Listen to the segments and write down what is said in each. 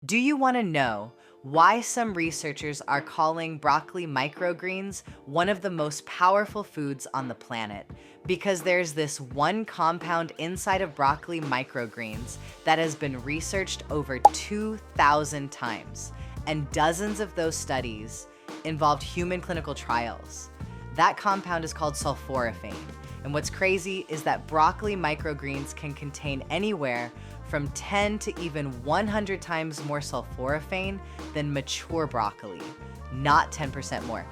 Do you want to know why some researchers are calling broccoli microgreens one of the most powerful foods on the planet? Because there's this one compound inside of broccoli microgreens that has been researched over 2,000 times, and dozens of those studies involved human clinical trials. That compound is called sulforaphane. And what's crazy is that broccoli microgreens can contain anywhere from 10 to even 100 times more sulforaphane than mature broccoli. Not 10% more,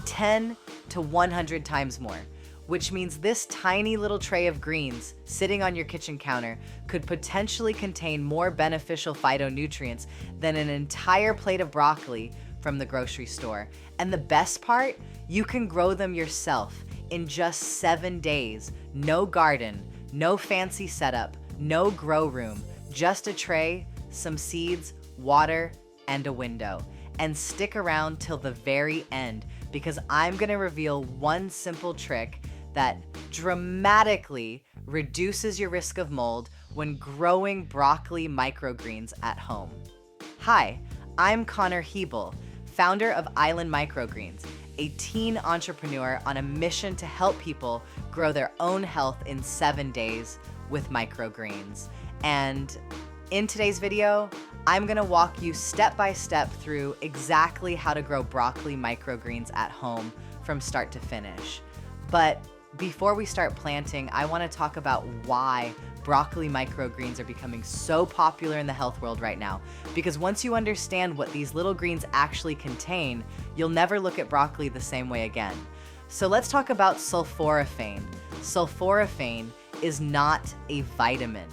10 to 100 times more, which means this tiny little tray of greens sitting on your kitchen counter could potentially contain more beneficial phytonutrients than an entire plate of broccoli from the grocery store. And the best part, you can grow them yourself in just 7 days. No garden, no fancy setup, no grow room, just a tray, some seeds, water, and a window. And stick around till the very end, because I'm gonna reveal one simple trick that dramatically reduces your risk of mold when growing broccoli microgreens at home. Hi, I'm Hiebel, founder of Island Microgreens, a teen entrepreneur on a mission to help people grow their own health in 7 days with microgreens. And in today's video, I'm gonna walk you step by step through exactly how to grow broccoli microgreens at home from start to finish. But before we start planting, I wanna talk about why broccoli microgreens are becoming so popular in the health world right now. Because once you understand what these little greens actually contain, you'll never look at broccoli the same way again. So let's talk about sulforaphane. Sulforaphane is not a vitamin.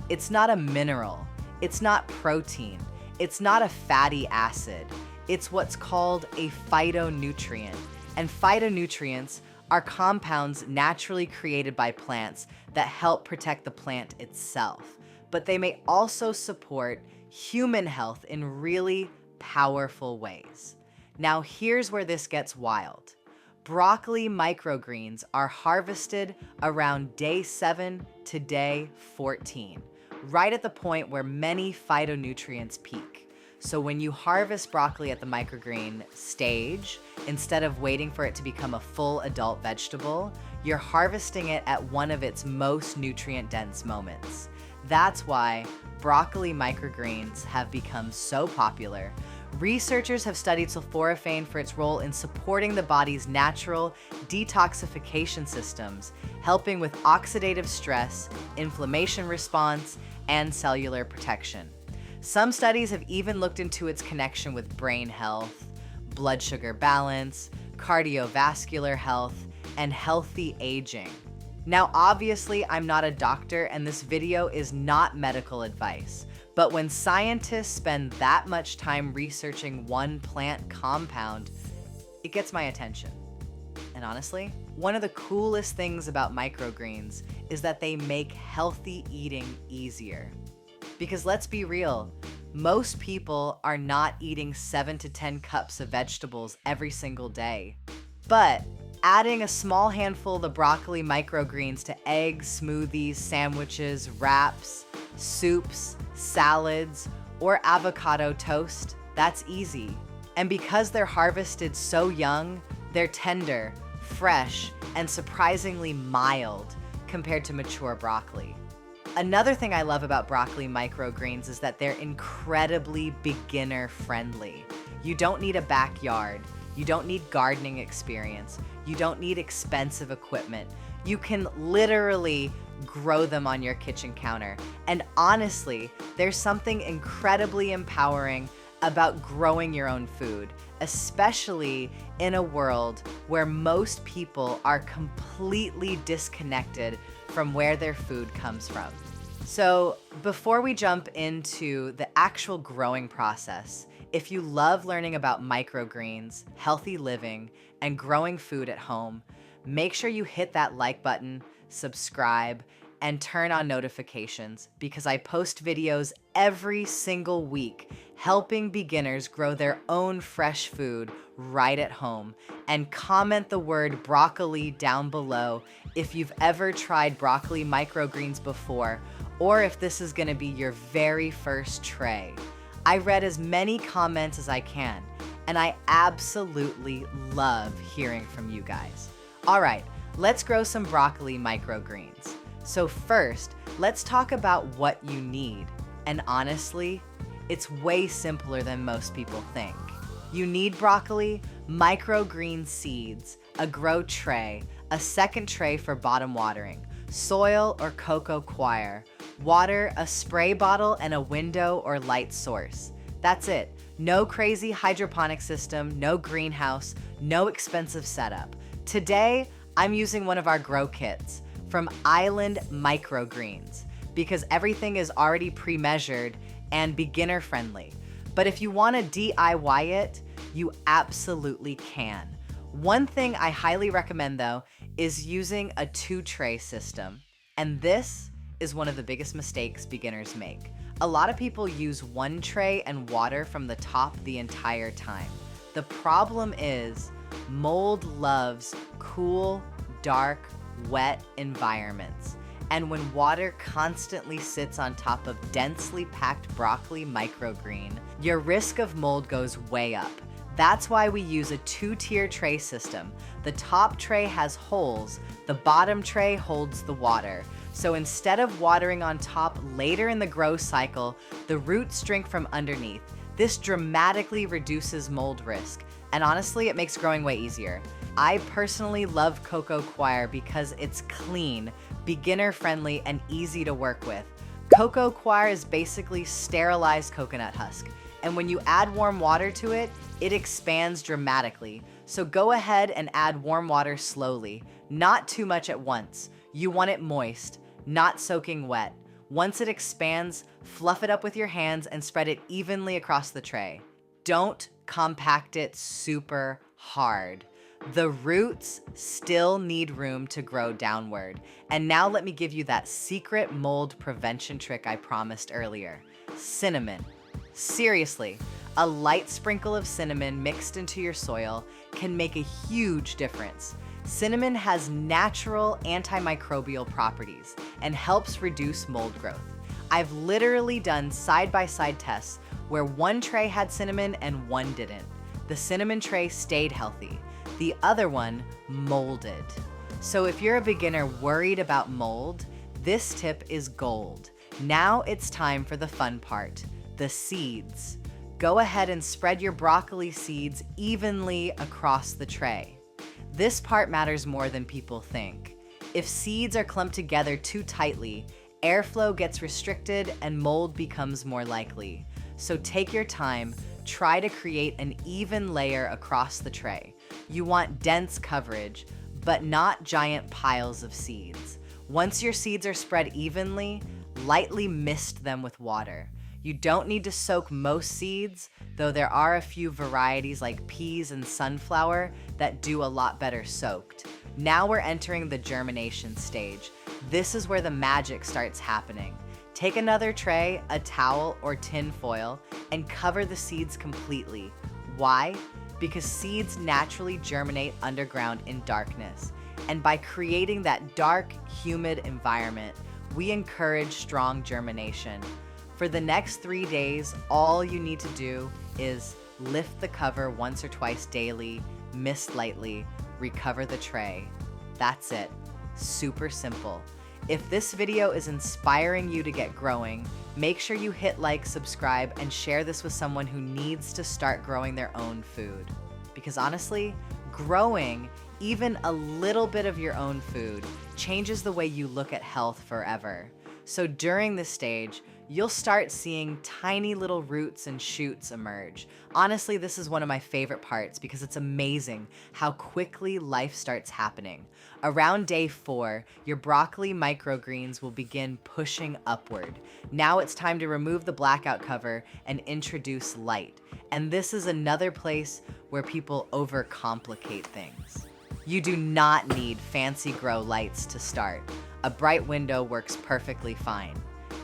It's not a mineral. It's not protein. It's not a fatty acid. It's what's called a phytonutrient. And phytonutrients are compounds naturally created by plants that help protect the plant itself. But they may also support human health in really powerful ways. Now here's where this gets wild. Broccoli microgreens are harvested around day 7 to day 14, right at the point where many phytonutrients peak. So when you harvest broccoli at the microgreen stage, instead of waiting for it to become a full adult vegetable, you're harvesting it at one of its most nutrient-dense moments. That's why broccoli microgreens have become so popular. Researchers have studied sulforaphane for its role in supporting the body's natural detoxification systems, helping with oxidative stress, inflammation response, and cellular protection. Some studies have even looked into its connection with brain health, blood sugar balance, cardiovascular health, and healthy aging. Now, obviously, I'm not a doctor, and this video is not medical advice. But when scientists spend that much time researching one plant compound, it gets my attention. And honestly, one of the coolest things about microgreens is that they make healthy eating easier. Because let's be real, most people are not eating 7 to 10 cups of vegetables every single day. But adding a small handful of the broccoli microgreens to eggs, smoothies, sandwiches, wraps, soups, salads, or avocado toast, that's easy. And because they're harvested so young, they're tender, fresh, and surprisingly mild compared to mature broccoli. Another thing I love about broccoli microgreens is that they're incredibly beginner friendly. You don't need a backyard. You don't need gardening experience. You don't need expensive equipment. You can literally grow them on your kitchen counter. And honestly, there's something incredibly empowering about growing your own food, especially in a world where most people are completely disconnected from where their food comes from. So before we jump into the actual growing process, if you love learning about microgreens, healthy living, and growing food at home, make sure you hit that like button, subscribe, and turn on notifications, because I post videos every single week helping beginners grow their own fresh food right at home. And comment the word broccoli down below if you've ever tried broccoli microgreens before, or if this is gonna be your very first tray. I read as many comments as I can, and I absolutely love hearing from you guys. All right, let's grow some broccoli microgreens. So first, let's talk about what you need. And honestly, it's way simpler than most people think. You need broccoli, microgreen seeds, a grow tray, a second tray for bottom watering, soil or cocoa coir, water, a spray bottle, and a window or light source. That's it. No crazy hydroponic system, no greenhouse, no expensive setup. Today, I'm using one of our grow kits from Island Microgreens because everything is already pre-measured and beginner friendly. But if you want to DIY it, you absolutely can. One thing I highly recommend though is using a 2-tray system. And this is one of the biggest mistakes beginners make. A lot of people use 1 tray and water from the top the entire time. The problem is mold loves cool, dark, wet environments. And when water constantly sits on top of densely packed broccoli microgreen, your risk of mold goes way up. That's why we use a 2-tier tray system. The top tray has holes, the bottom tray holds the water. So instead of watering on top later in the grow cycle, the roots drink from underneath. This dramatically reduces mold risk. And honestly, it makes growing way easier. I personally love cocoa coir because it's clean, beginner-friendly, and easy to work with. Cocoa coir is basically sterilized coconut husk, and when you add warm water to it, it expands dramatically. So go ahead and add warm water slowly, not too much at once. You want it moist, not soaking wet. Once it expands, fluff it up with your hands and spread it evenly across the tray. Don't compact it super hard. The roots still need room to grow downward. And now let me give you that secret mold prevention trick I promised earlier. Cinnamon. Seriously, a light sprinkle of cinnamon mixed into your soil can make a huge difference. Cinnamon has natural antimicrobial properties and helps reduce mold growth. I've literally done side-by-side tests where 1 tray had cinnamon and 1 didn't. The cinnamon tray stayed healthy. The other one molded. So if you're a beginner worried about mold, this tip is gold. Now it's time for the fun part, the seeds. Go ahead and spread your broccoli seeds evenly across the tray. This part matters more than people think. If seeds are clumped together too tightly, airflow gets restricted and mold becomes more likely. So take your time, try to create an even layer across the tray. You want dense coverage, but not giant piles of seeds. Once your seeds are spread evenly, lightly mist them with water. You don't need to soak most seeds, though there are a few varieties like peas and sunflower that do a lot better soaked. Now we're entering the germination stage. This is where the magic starts happening. Take another tray, a towel, or tin foil, and cover the seeds completely. Why? Because seeds naturally germinate underground in darkness. And by creating that dark, humid environment, we encourage strong germination. For the next 3 days, all you need to do is lift the cover once or twice daily, mist lightly, recover the tray. That's it. Super simple. If this video is inspiring you to get growing, make sure you hit like, subscribe, and share this with someone who needs to start growing their own food. Because honestly, growing even a little bit of your own food changes the way you look at health forever. So during this stage, you'll start seeing tiny little roots and shoots emerge. Honestly, this is one of my favorite parts because it's amazing how quickly life starts happening. Around day 4, your broccoli microgreens will begin pushing upward. Now it's time to remove the blackout cover and introduce light. And this is another place where people overcomplicate things. You do not need fancy grow lights to start. A bright window works perfectly fine.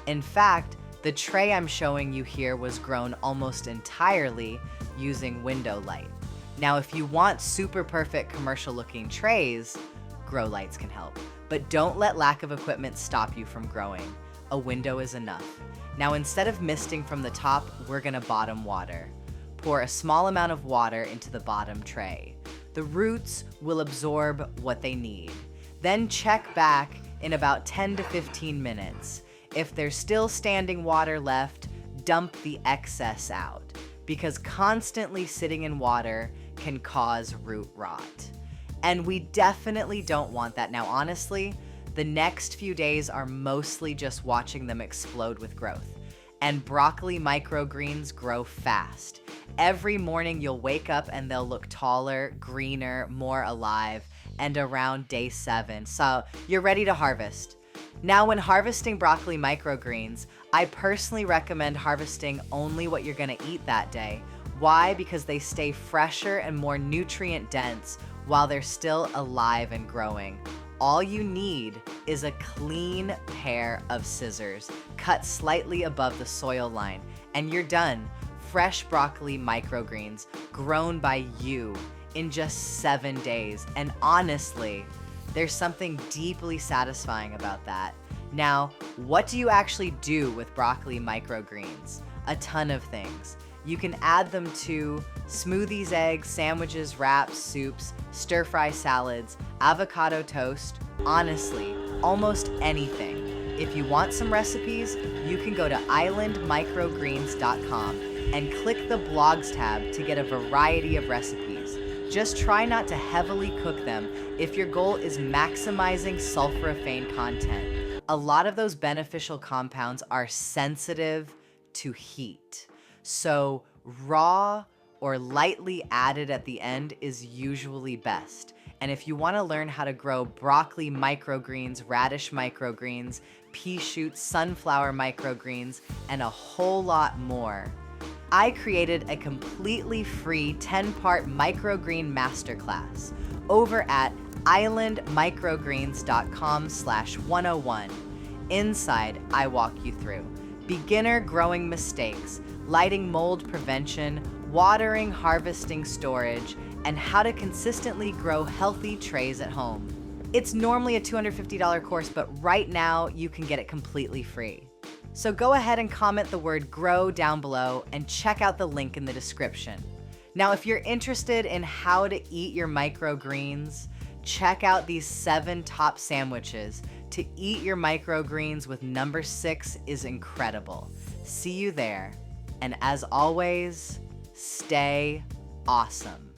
In fact, the tray I'm showing you here was grown almost entirely using window light. Now, if you want super perfect commercial looking trays, grow lights can help. But don't let lack of equipment stop you from growing. A window is enough. Now, instead of misting from the top, we're gonna bottom water. Pour a small amount of water into the bottom tray. The roots will absorb what they need. Then check back in about 10 to 15 minutes. If there's still standing water left, dump the excess out, because constantly sitting in water can cause root rot. And we definitely don't want that. Now, honestly, the next few days are mostly just watching them explode with growth. And broccoli microgreens grow fast. Every morning you'll wake up and they'll look taller, greener, more alive, and around day 7. So you're ready to harvest. Now, when harvesting broccoli microgreens, I personally recommend harvesting only what you're gonna eat that day. Why? Because they stay fresher and more nutrient dense while they're still alive and growing. All you need is a clean pair of scissors, cut slightly above the soil line, and you're done. Fresh broccoli microgreens grown by you in just 7 days. And honestly, there's something deeply satisfying about that. Now, what do you actually do with broccoli microgreens? A ton of things. You can add them to smoothies, eggs, sandwiches, wraps, soups, stir-fry salads, avocado toast, honestly, almost anything. If you want some recipes, you can go to islandmicrogreens.com and click the blogs tab to get a variety of recipes. Just try not to heavily cook them if your goal is maximizing sulforaphane content. A lot of those beneficial compounds are sensitive to heat. So raw or lightly added at the end is usually best. And if you want to learn how to grow broccoli microgreens, radish microgreens, pea shoots, sunflower microgreens, and a whole lot more, I created a completely free 10-part microgreen masterclass over at islandmicrogreens.com/101. Inside, I walk you through beginner growing mistakes, lighting mold prevention, watering, harvesting, storage, and how to consistently grow healthy trays at home. It's normally a $250 course, but right now you can get it completely free. So go ahead and comment the word grow down below and check out the link in the description. Now, if you're interested in how to eat your microgreens, check out these 7 top sandwiches. To eat your microgreens with number 6 is incredible. See you there. And as always, stay awesome.